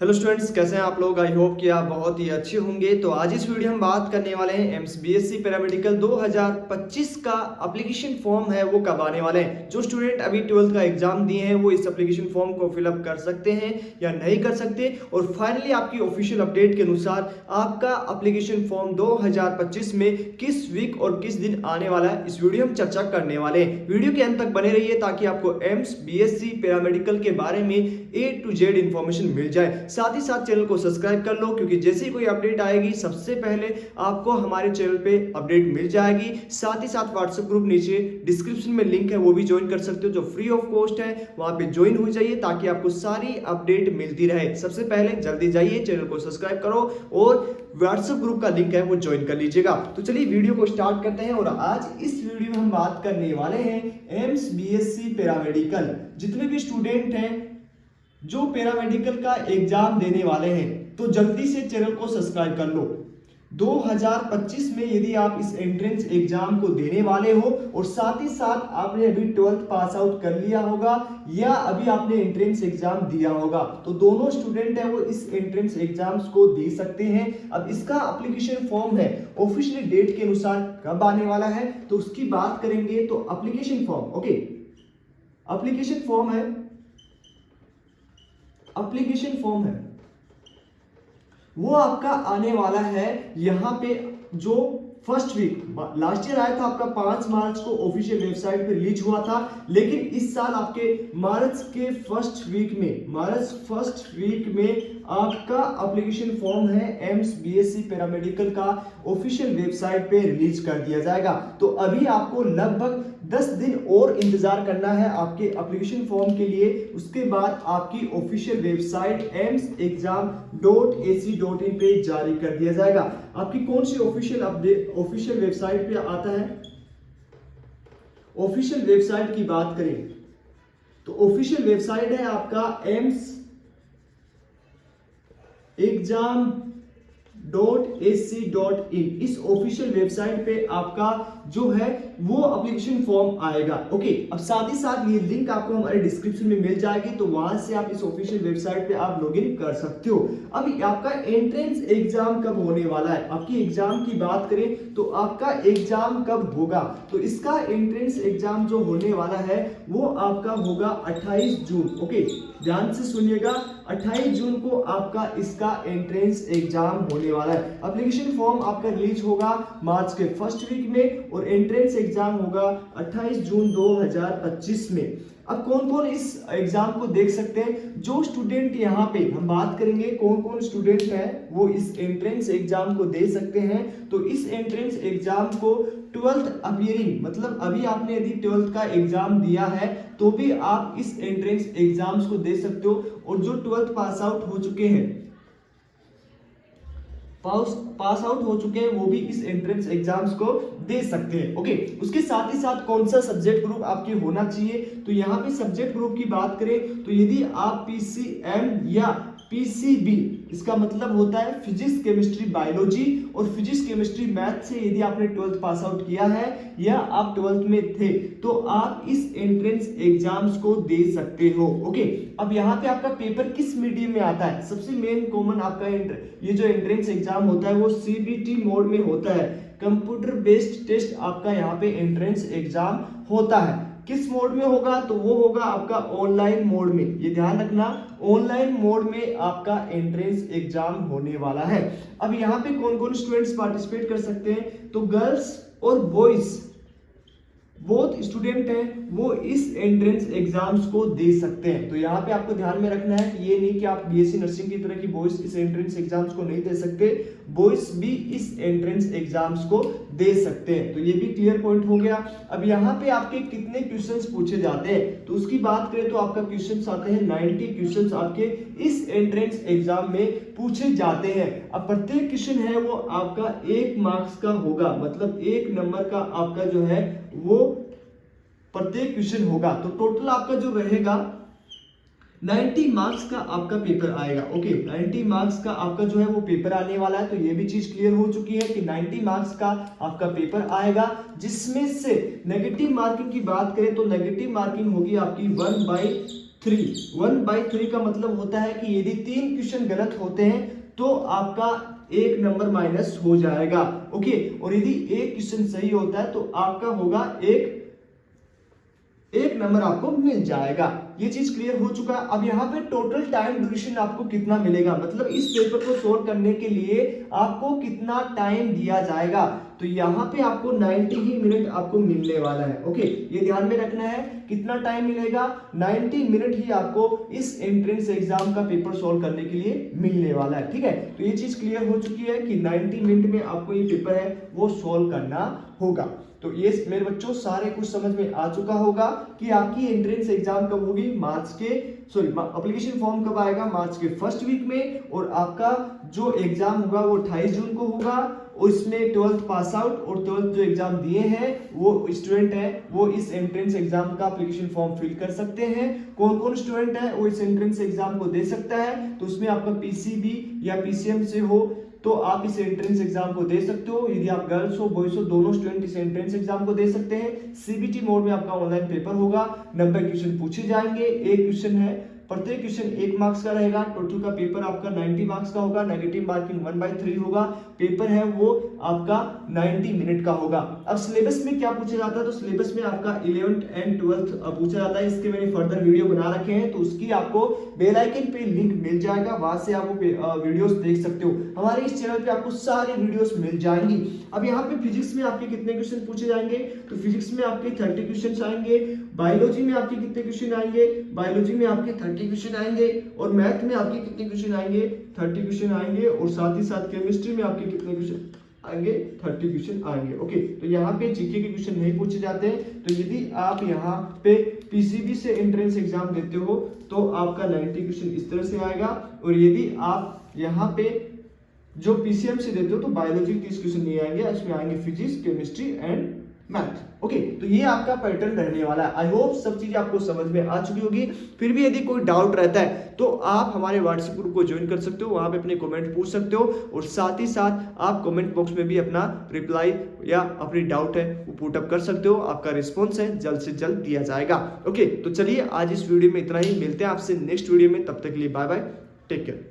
Hello students, कैसे हैं आप लोग। आई होप कि आप बहुत ही अच्छे होंगे। तो आज इस वीडियो हम बात करने वाले हैं एम्स बीएससी पैरामेडिकल 2025 का एप्लीकेशन फॉर्म है वो कब आने वाले हैं। जो स्टूडेंट अभी 12th का एग्जाम दिए हैं वो इस एप्लीकेशन फॉर्म को फिलअप कर सकते हैं या नहीं कर सकते। और फाइनली आपकी ऑफिशियल अपडेट के अनुसार आपका एप्लीकेशन फॉर्म 2025 में किस वीक और किस दिन आने वाला है, इस वीडियो हम चर्चा करने वाले हैं। वीडियो के अंत तक बने रहिए ताकि आपको एम्स बीएससी पैरामेडिकल के बारे में A to Z इंफॉर्मेशन मिल जाए। साथ ही साथ चैनल को सब्सक्राइब कर लो, क्योंकि जैसे ही कोई अपडेट आएगी सबसे पहले आपको हमारे चैनल पे अपडेट मिल जाएगी। साथ ही साथ व्हाट्सएप ग्रुप नीचे डिस्क्रिप्शन में लिंक है, वो भी ज्वाइन कर सकते हो, जो फ्री ऑफ कॉस्ट है। वहां पे ज्वाइन हो जाइए ताकि आपको सारी अपडेट मिलती रहे। सबसे पहले जल्दी जाइए, चैनल को सब्सक्राइब करो और व्हाट्सएप ग्रुप का लिंक है वो ज्वाइन कर लीजिएगा। तो चलिए वीडियो को स्टार्ट करते हैं। और आज इस वीडियो में हम बात करने वाले हैं एम्स बीएससी पैरामेडिकल। जितने भी स्टूडेंट हैं जो पैरामेडिकल का एग्जाम देने वाले हैं, तो जल्दी से चैनल को सब्सक्राइब कर लो। 2025 में यदि आप इस एंट्रेंस एग्जाम को देने वाले हो और साथ ही साथ आपने अभी 12th पास आउट कर लिया होगा या अभी आपने एंट्रेंस एग्जाम दिया होगा, तो दोनों स्टूडेंट है वो इस एंट्रेंस एग्जाम्स को दे सकते हैं। अब इसका एप्लीकेशन फॉर्म है ऑफिशियली डेट के अनुसार कब आने वाला है, तो उसकी बात करेंगे। तो application form, okay, application form है, एप्लीकेशन फॉर्म है वो आपका आने वाला है यहां पे जो फर्स्ट वीक लास्ट ईयर आया था आपका 5 मार्च को ऑफिशियल वेबसाइट पे रिलीज हुआ था। लेकिन इस साल आपके मार्च फर्स्ट वीक में आपका एप्लीकेशन फॉर्म है एम्स बीएससी पैरामेडिकल का ऑफिशियल वेबसाइट पे रिलीज कर दिया जाएगा। तो अभी आपको लगभग 10 दिन और इंतजार करना है आपके एप्लीकेशन फॉर्म के लिए। उसके बाद आपकी ऑफिशियल वेबसाइट ems.exam.ac.in पे जारी कर दिया जाएगा। आपकी कौन सी ऑफिशियल वेबसाइट पे आता है। ऑफिशियल वेबसाइट की बात करें तो ऑफिशियल वेबसाइट है आपका ems.exam.ac.in। इस ऑफिशियल वेबसाइट पे आपका जो है वो एप्लीकेशन फॉर्म आएगा। ओके, अब साथ ही साथ ये लिंक आपको हमारे डिस्क्रिप्शन में मिल जाएगी, तो वहां से आप इस ऑफिशियल वेबसाइट पे आप लॉगिन कर सकते हो। अब आपका एंट्रेंस एग्जाम कब होने वाला है, आपकी एग्जाम की बात करें तो आपका एग्जाम कब होगा, तो इसका एंट्रेंस एग्जाम जो होने वाला है वो आपका होगा 28 जून। ओके, ध्यान से सुनिएगा, 28 जून को आपका इसका एंट्रेंस एग्जाम होने वाला है। एप्लीकेशन फॉर्म आपका रिलीज होगा मार्च के फर्स्ट वीक में और एंट्रेंस एग्जाम होगा 28 जून 2025 में। अब कौन कौन इस एग्जाम को देख सकते हैं, जो स्टूडेंट यहाँ पे हम बात करेंगे कौन कौन स्टूडेंट है वो इस एंट्रेंस एग्जाम को दे सकते हैं। तो इस एंट्रेंस एग्जाम को 12th अपीयरिंग, मतलब अभी आपने यदि 12th का एग्जाम दिया है तो भी आप इस एंट्रेंस एग्जाम्स को दे सकते हो। और जो 12th पास आउट हो चुके हैं वो भी इस एंट्रेंस एग्जाम्स को दे सकते हैं। ओके, उसके साथ ही साथ कौन सा सब्जेक्ट ग्रुप आपके होना चाहिए, तो यहाँ पे सब्जेक्ट ग्रुप की बात करें तो यदि आप पीसीएम या पीसीबी, इसका मतलब होता है फिजिक्स केमिस्ट्री बायोलॉजी और फिजिक्स केमिस्ट्री मैथ से यदि आपने 12th पास आउट किया है या आप 12th में थे, तो आप इस एंट्रेंस एग्जाम्स को दे सकते हो। ओके, अब यहाँ पे आपका पेपर किस मीडियम में आता है, सबसे मेन कॉमन आपका ये जो एंट्रेंस एग्जाम होता है वो सीबीटी मोड में होता है, कंप्यूटर बेस्ड टेस्ट आपका यहाँ पे एंट्रेंस एग्जाम होता है। किस मोड में होगा, तो वो होगा आपका ऑनलाइन मोड में। ये ध्यान रखना, ऑनलाइन मोड में आपका एंट्रेंस एग्जाम होने वाला है। अब यहाँ पे कौन कौन स्टूडेंट्स पार्टिसिपेट कर सकते हैं, तो गर्ल्स और बॉयज बोथ स्टूडेंट हैं वो इस एंट्रेंस एग्जाम्स को दे सकते हैं। तो यहाँ पे आपको ध्यान में रखना है कि ये नहीं कि आप बीएससी नर्सिंग की तरह की बॉयज इस एंट्रेंस एग्जाम्स को नहीं दे सकते, बॉयज भी इस एंट्रेंस एग्जाम्स को दे सकते हैं। तो ये भी क्लियर पॉइंट हो गया। अब यहाँ पे आपके कितने क्वेश्चंस पूछे जाते हैं, तो उसकी बात करें तो आपका क्वेश्चंस आते हैं 90 क्वेश्चंस आपके इस एंट्रेंस एग्जाम में पूछे जाते हैं। अब प्रत्येक क्वेश्चन है वो आपका 1 मार्क्स का होगा, मतलब 1 नंबर का आपका जो है वो प्रत्येक क्वेश्चन होगा। तो टोटल आपका जो रहेगा 90 मार्क्स का आपका पेपर आएगा। ओके, 90 मार्क्स का आपका जो है वो पेपर आने वाला है। तो ये भी चीज क्लियर हो चुकी है कि 90 मार्क्स का आपका पेपर आएगा, जिसमें से नेगेटिव मार्किंग की बात करें तो नेगेटिव मार्किंग होगी आपकी 1/2 1/3 का मतलब होता है कि यदि 3 क्वेश्चन गलत होते हैं तो आपका 1 नंबर माइनस हो जाएगा। ओके, और यदि एक क्वेश्चन सही होता है तो आपका होगा एक नंबर आपको मिल जाएगा। ये चीज क्लियर हो चुका है। अब यहाँ पे टोटल टाइम ड्यूरेशन आपको कितना मिलेगा, मतलब इस पेपर को सोल्व करने के लिए आपको कितना टाइम दिया जाएगा, तो यहाँ पे आपको 90 ही मिनट आपको मिलने वाला है। ओके, ये ध्यान में रखना है, कितना टाइम मिलेगा, 90 मिनट ही आपको इस एंट्रेंस एग्जाम का पेपर सोल्व करने के लिए मिलने वाला है। ठीक है, तो ये चीज क्लियर हो चुकी है कि 90 मिनट में आपको ये पेपर है वो सोल्व करना होगा। तो ये मेरे बच्चों सारे कुछ समझ में आ चुका होगा कि आपकी एंट्रेंस एग्जाम कब होगी, एप्लीकेशन फॉर्म कब आएगा, मार्च के फर्स्ट वीक में, और आपका जो एग्जाम होगा वो 28 जून को होगा। और इसमें 12th पास आउट और 12th जो एग्जाम दिए हैं वो स्टूडेंट है वो इस एंट्रेंस एग्जाम का एप्लीकेशन फॉर्म फिल कर सकते हैं। कौन कौन स्टूडेंट है वो इस एंट्रेंस एग्जाम को दे सकता है, तो उसमें आपका पीसीबी या पीसीएम से हो तो आप इस एंट्रेंस एग्जाम को दे सकते हो। यदि आप गर्ल्स हो बॉयज हो दोनों स्टूडेंट इस एंट्रेंस एग्जाम को दे सकते हैं। सीबीटी मोड में आपका ऑनलाइन पेपर होगा, 90 क्वेश्चन पूछे जाएंगे, एक क्वेश्चन है, प्रत्येक क्वेश्चन 1 मार्क्स का रहेगा। टोटल का पेपर आपका 90 मार्क्स का होगा, नेगेटिव मार्किंग 1/3 होगा। पेपर है वो आपका 90 मिनट का होगा। अब सिलेबस में क्या पूछा जाता है, तो सिलेबस में आपका 11th एंड 12th पूछा जाता है। इसके मैंने फर्दर वीडियो बना रखे हैं, तो उसकी आपको बेल आइकन पे लिंक मिल जाएगा, वहां से आप वीडियोस देख सकते हो। हमारे इस चैनल पे आपको सारी वीडियोस मिल जाएंगी। अब यहाँ पे फिजिक्स में आपके कितने क्वेश्चन पूछे जाएंगे, तो फिजिक्स में आपके 30 क्वेश्चन आएंगे। बायोलॉजी में आपके कितने क्वेश्चन आएंगे, बायोलॉजी में आपके 30 क्वेश्चन आएंगे। और मैथ में आपके कितने क्वेश्चन आएंगे, 30 क्वेश्चन आएंगे। और साथ ही साथ केमिस्ट्री में आपके कितने क्वेश्चन आएंगे, 30 क्वेश्चन आएंगे। ओके, तो यहाँ पे जीके के क्वेश्चन नहीं पूछे जाते हैं। तो यदि आप यहाँ पे पीसीबी से एंट्रेंस एग्जाम देते हो तो आपका 90 क्वेश्चन इस तरह से आएगा। और यदि आप यहाँ पे जो पीसीएम से देते हो तो बायोलॉजी 30 क्वेश्चन नहीं आएंगे, इसमें आएंगे physics, chemistry and math. Okay, तो ये आपका पैटर्न रहने वाला है। आई होप सब चीजें आपको समझ में आ चुकी होगी। फिर भी यदि कोई डाउट रहता है तो आप हमारे व्हाट्सएप ग्रुप को ज्वाइन कर सकते हो, वहां पे अपने कमेंट पूछ सकते हो। और साथ ही साथ आप कमेंट बॉक्स में भी अपना रिप्लाई या अपनी डाउट है वो पुट अप कर सकते हो। आपका रिस्पॉन्स है जल्द से जल्द दिया जाएगा। ओके, तो चलिए आज इस वीडियो में इतना ही, मिलते हैं आपसे नेक्स्ट वीडियो में, तब तक के लिए बाय बाय, टेक केयर।